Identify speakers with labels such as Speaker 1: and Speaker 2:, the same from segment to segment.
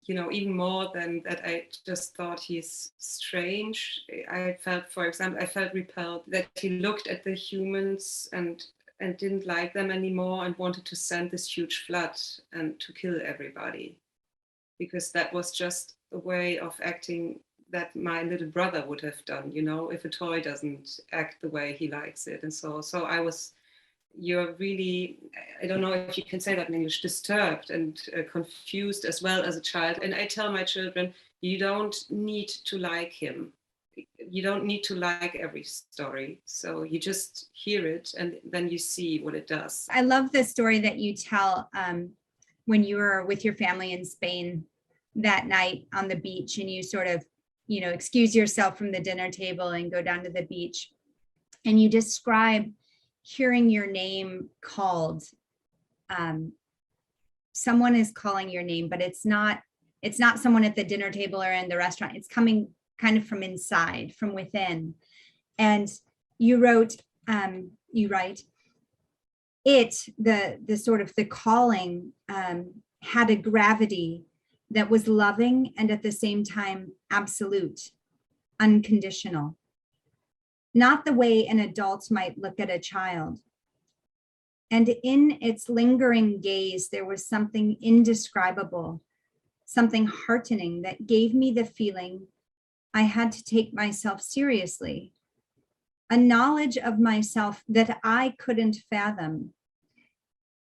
Speaker 1: even more than that, I just thought he's strange. I felt, for example, I felt repelled that he looked at the humans and didn't like them anymore and wanted to send this huge flood and to kill everybody, because that was just a way of acting that my little brother would have done, if a toy doesn't act the way he likes it. And so you're really, I don't know if you can say that in English, disturbed and confused as well as a child. And I tell my children, you don't need to like him. You don't need to like every story. So you just hear it and then you see what it does.
Speaker 2: I love the story that you tell when you were with your family in Spain that night on the beach, and you sort of, excuse yourself from the dinner table and go down to the beach. And you describe hearing your name called. Someone is calling your name, but it's not someone at the dinner table or in the restaurant. It's coming kind of from inside, from within. And you write, the sort of the calling had a gravity that was loving and at the same time absolute, unconditional. Not the way an adult might look at a child. And in its lingering gaze, there was something indescribable, something heartening that gave me the feeling I had to take myself seriously, a knowledge of myself that I couldn't fathom,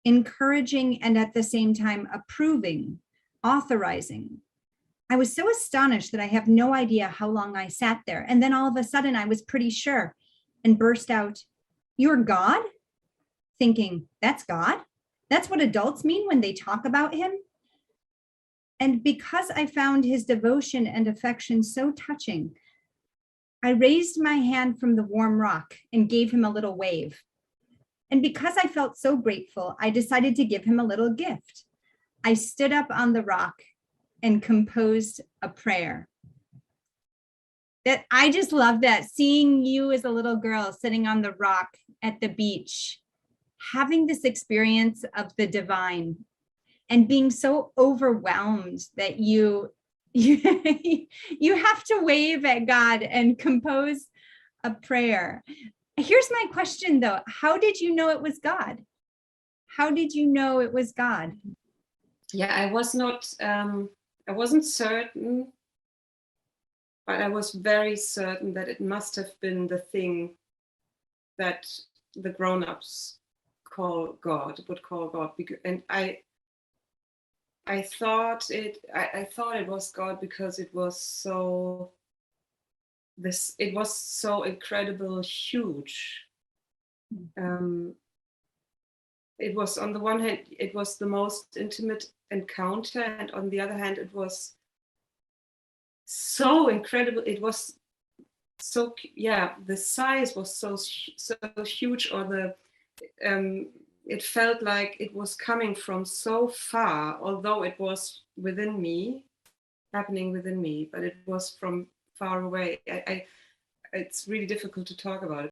Speaker 2: encouraging and at the same time approving, authorizing. I was so astonished that I have no idea how long I sat there. And then all of a sudden I was pretty sure and burst out, "You're God?" Thinking, that's God? That's what adults mean when they talk about him? And because I found his devotion and affection so touching, I raised my hand from the warm rock and gave him a little wave. And because I felt so grateful, I decided to give him a little gift. I stood up on the rock and composed a prayer. That I just love that, seeing you as a little girl sitting on the rock at the beach, having this experience of the divine and being so overwhelmed that you have to wave at God and compose a prayer. Here's my question though. How did you know it was God? How did you know it was God?
Speaker 1: Yeah, I wasn't certain, but I was very certain that it must have been the thing that the grown-ups would call God. And I thought it was God because it was so incredible huge. It was, on the one hand, it was the most intimate encounter, and on the other hand, it was so incredible. It was so, the size was so huge, or it felt like it was coming from so far, although it was within me, happening within me, but it was from far away. It's really difficult to talk about it.